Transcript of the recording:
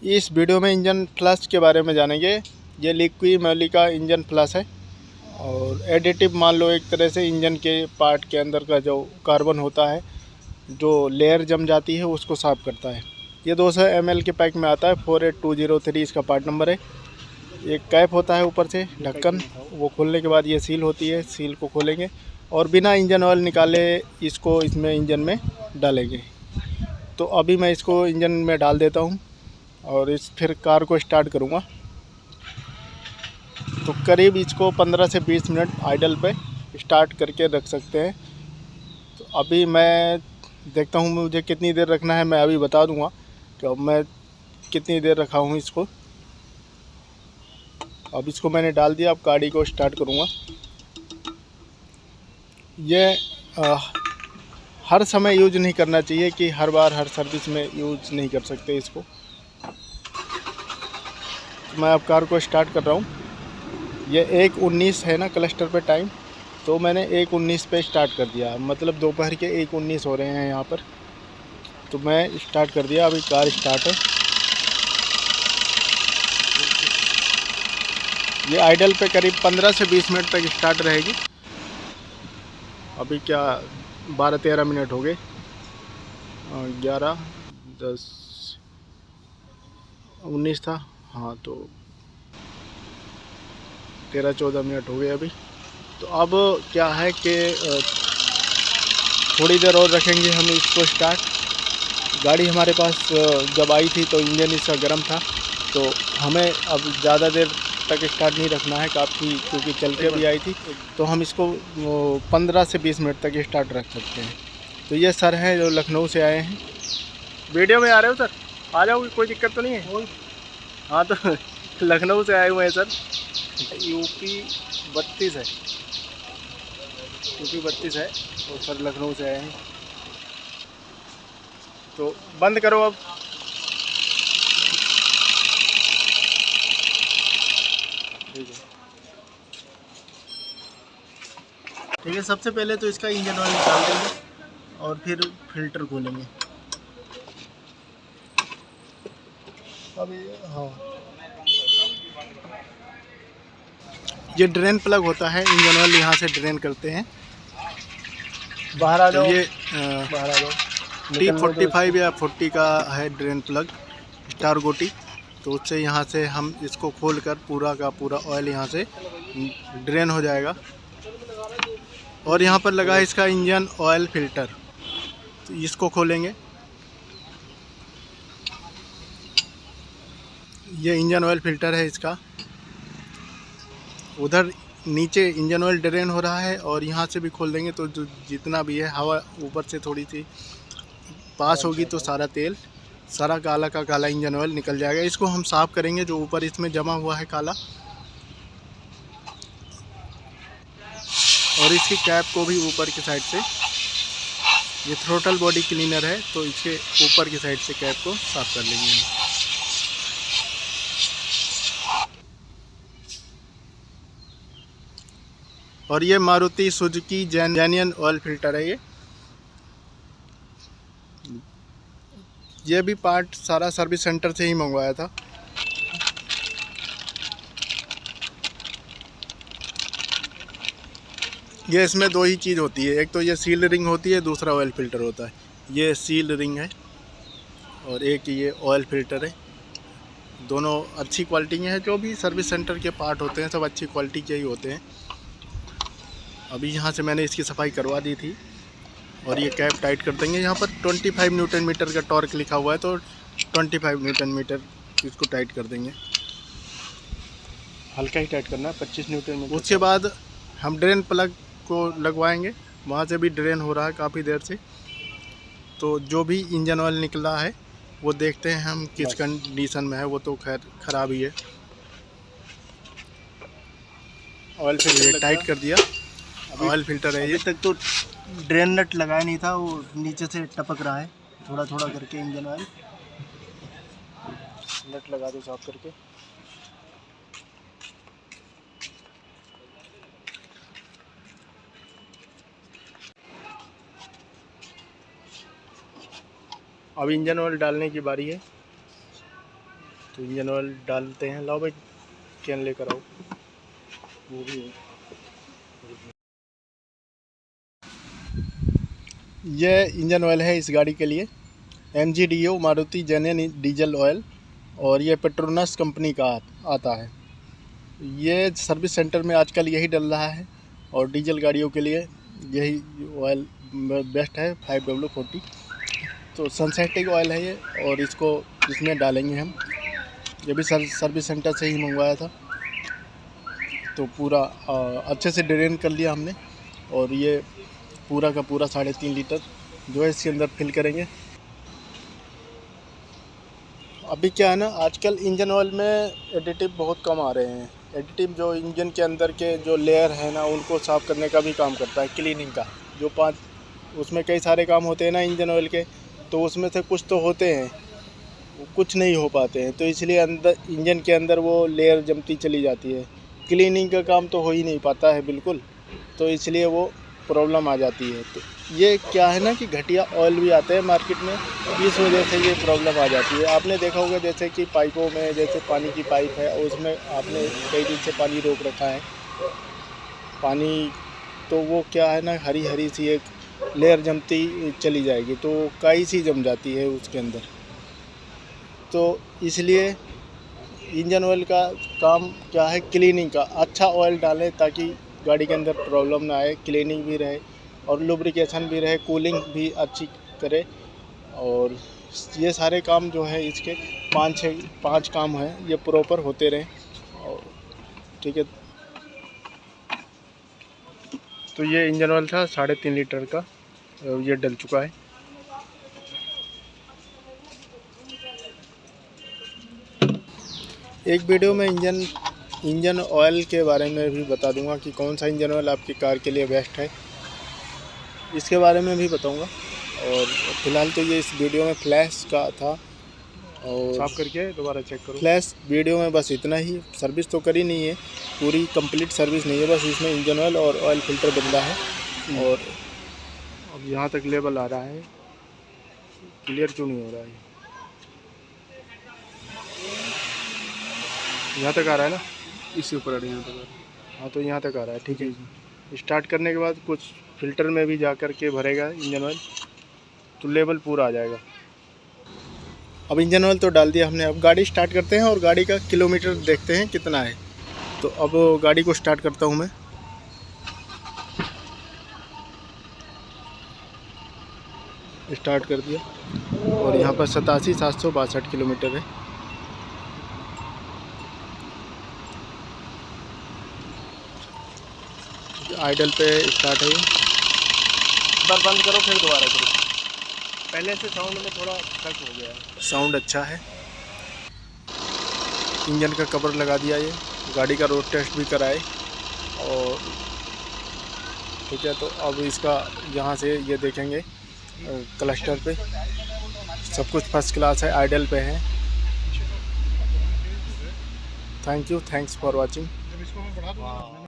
इस वीडियो में engine flush के बारे में जानेंगे। ये लिक्विड मोली का इंजन फ्लश है और एडिटिव मान लो एक तरह से इंजन के पार्ट के अंदर का जो कार्बन होता है, जो लेयर जम जाती है, उसको साफ़ करता है। ये 200 ml के पैक में आता है। 48203 इसका पार्ट नंबर है। एक कैप होता है ऊपर से ढक्कन, वो खोलने के बाद ये सील होती है। सील को खोलेंगे और बिना इंजन ऑयल निकाले इसको इसमें इंजन में डालेंगे। तो अभी मैं इसको इंजन में डाल देता हूँ और इस फिर कार को स्टार्ट करूँगा। तो करीब इसको 15 से 20 मिनट आइडल पे स्टार्ट करके रख सकते हैं। तो अभी मैं देखता हूँ मुझे कितनी देर रखना है, मैं अभी बता दूँगा कि अब मैं कितनी देर रखा हूँ इसको। अब इसको मैंने डाल दिया, अब गाड़ी को स्टार्ट करूँगा। ये हर समय यूज नहीं करना चाहिए कि हर बार हर सर्विस में यूज नहीं कर सकते इसको। तो मैं अब कार को स्टार्ट कर रहा हूँ। ये 1:19 है ना क्लस्टर पे टाइम, तो मैंने 1:19 पे स्टार्ट कर दिया। मतलब दोपहर के 1:19 हो रहे हैं यहाँ पर। तो मैं स्टार्ट कर दिया, अभी कार स्टार्ट है। ये आइडल पे करीब 15 से 20 मिनट तक स्टार्ट रहेगी। अभी क्या 12-13 मिनट हो गए, 11, 10, 19 था, हाँ, तो 13-14 मिनट हो गए अभी। तो अब क्या है कि थोड़ी देर और रखेंगे हम इसको स्टार्ट। गाड़ी हमारे पास जब आई थी तो इंजन इसका गर्म था, तो हमें अब ज़्यादा देर तक स्टार्ट नहीं रखना है काफ़ी, क्योंकि चल के भी आई थी। तो हम इसको 15 से 20 मिनट तक स्टार्ट रख सकते हैं। तो ये सर हैं जो लखनऊ से आए हैं। वीडियो में आ रहे हो सर? आ जाओ, कोई दिक्कत तो नहीं है? हाँ, तो लखनऊ से आए हुए हैं सर। यूपी 32 है, यूपी 32 है और सर लखनऊ से आए हैं। तो बंद करो अब। ठीक है, ठीक है। सबसे पहले तो इसका इंजन ऑयल निकाल देंगे और फिर फिल्टर खोलेंगे। अभी हाँ, ये ड्रेन प्लग होता है, इंजन ऑयल यहाँ से ड्रेन करते हैं। बाहर आ जाओ। ये बाहर आ जाओ। T45 या 40 का है ड्रेन प्लग, स्टार गोटी। तो उससे यहाँ से हम इसको खोलकर पूरा का पूरा ऑयल यहाँ से ड्रेन हो जाएगा। और यहाँ पर लगा है इसका इंजन ऑयल फिल्टर, तो इसको खोलेंगे। ये इंजन ऑयल फिल्टर है इसका। उधर नीचे इंजन ऑयल ड्रेन हो रहा है और यहाँ से भी खोल देंगे तो जो जितना भी है हवा ऊपर से थोड़ी सी पास होगी तो सारा तेल, सारा काला का काला इंजन ऑयल निकल जाएगा। इसको हम साफ़ करेंगे जो ऊपर इसमें जमा हुआ है काला। और इसकी कैप को भी ऊपर की साइड से, ये थ्रोटल बॉडी क्लीनर है, तो इसके ऊपर की साइड से कैप को साफ़ कर लेंगे। और ये Maruti Suzuki genuine oil filter है। ये भी पार्ट सारा सर्विस सेंटर से ही मंगवाया था। ये इसमें दो ही चीज़ होती है, एक तो ये सील रिंग होती है, दूसरा ऑयल फिल्टर होता है। ये सील रिंग है और एक ये ऑयल फिल्टर है। दोनों अच्छी क्वालिटी के हैं। जो भी सर्विस सेंटर के पार्ट होते हैं सब अच्छी क्वालिटी के ही होते हैं। अभी यहाँ से मैंने इसकी सफाई करवा दी थी और ये कैप टाइट कर देंगे। यहाँ पर 25 न्यूटन मीटर का टॉर्क लिखा हुआ है, तो 25 न्यूटन मीटर इसको टाइट कर देंगे। हल्का ही टाइट करना है, 25 न्यूटन मीटर। उसके बाद हम ड्रेन प्लग को लगवाएंगे। वहाँ से भी ड्रेन हो रहा है काफ़ी देर से। तो जो भी इंजन ऑयल निकला है वो देखते हैं हम किस कंडीशन में है। वो तो खैर ख़राब ही है। ऑयल फिल्टर टाइट कर दिया। ऑयल फिल्टर है ये। अभी तक तो ड्रेन नट लगाया नहीं था, वो नीचे से टपक रहा है थोड़ा थोड़ा करके इंजन ऑयल। नट लगा दो साफ करके। अब इंजन ऑयल डालने की बारी है। तो इंजन ऑयल डालते हैं। लाओ भाई कैन लेकर आओ। वो भी है। ये इंजन ऑयल है इस गाड़ी के लिए, MGDO Maruti genuine diesel oil, और ये पेट्रोनस कंपनी का आता है। ये सर्विस सेंटर में आजकल यही डल रहा है, और डीजल गाड़ियों के लिए यही ऑयल बेस्ट है 5W40। तो सिंथेटिक ऑयल है ये, और इसको इसमें डालेंगे हम। ये भी सर्विस सेंटर से ही मंगवाया था। तो पूरा अच्छे से ड्रेन कर लिया हमने, और ये पूरा का पूरा 3.5 लीटर जो है इसके अंदर फिल करेंगे। अभी क्या है ना, आजकल इंजन ऑयल में एडिटिव बहुत कम आ रहे हैं। एडिटिव जो इंजन के अंदर के जो लेयर है ना, उनको साफ़ करने का भी काम करता है, क्लीनिंग का। जो 5 उसमें कई सारे काम होते हैं ना इंजन ऑयल के, तो उसमें से कुछ तो होते हैं, कुछ नहीं हो पाते हैं। तो इसलिए अंदर इंजन के अंदर वो लेयर जमती चली जाती है। क्लीनिंग का काम तो हो ही नहीं पाता है बिल्कुल, तो इसलिए वो प्रॉब्लम आ जाती है। तो ये क्या है ना कि घटिया ऑयल भी आते हैं मार्केट में, इस वजह से ये प्रॉब्लम आ जाती है। आपने देखा होगा जैसे कि पाइपों में, जैसे पानी की पाइप है, उसमें आपने कई दिन से पानी रोक रखा है पानी, तो वो क्या है ना, हरी हरी सी एक लेयर जमती चली जाएगी, तो काई सी जम जाती है उसके अंदर। तो इसलिए इंजन ऑयल का काम क्या है, क्लीनिंग का। अच्छा ऑयल डालें ताकि गाड़ी के अंदर प्रॉब्लम ना आए, क्लीनिंग भी रहे और लुब्रिकेशन भी रहे, कूलिंग भी अच्छी करे। और ये सारे काम जो है इसके 5 काम हैं, ये प्रॉपर होते रहें। और ठीक है, तो ये इंजन ऑयल था 3.5 लीटर का, ये डल चुका है। एक वीडियो में इंजन ऑयल के बारे में भी बता दूंगा कि कौन सा इंजन ऑयल आपकी कार के लिए बेस्ट है, इसके बारे में भी बताऊंगा। और फिलहाल तो ये इस वीडियो में फ्लैश का था, और साफ करके दोबारा चेक करो। फ्लैश वीडियो में बस इतना ही, सर्विस तो करी नहीं है, पूरी कंप्लीट सर्विस नहीं है, बस इसमें इंजन ऑयल और ऑयल फिल्टर बदला है। और अब यहाँ तक लेवल आ रहा है, क्लियर क्यों नहीं हो रहा है? यहाँ तक आ रहा है ना, इससे ऊपर आ रहा है, यहाँ तक आ रहा है। हाँ, तो यहाँ तक आ रहा है, ठीक है। स्टार्ट करने के बाद कुछ फिल्टर में भी जा कर के भरेगा इंजन ऑयल, तो लेवल पूरा आ जाएगा। अब इंजन ऑयल तो डाल दिया हमने, अब गाड़ी स्टार्ट करते हैं और गाड़ी का किलोमीटर देखते हैं कितना है। तो अब गाड़ी को स्टार्ट करता हूँ मैं। स्टार्ट कर दिया, और यहाँ पर 87,762 किलोमीटर है। आइडल पे स्टार्ट है, एक बार बंद करो फिर दोबारा करो। पहले से साउंड में थोड़ा फर्क हो गया है, साउंड अच्छा है। इंजन का कवर लगा दिया, ये गाड़ी का रोड टेस्ट भी कराए, और ठीक है। तो अब इसका यहाँ से ये देखेंगे क्लस्टर पे सब कुछ फर्स्ट क्लास है, आइडल पे है। Thanks for watching.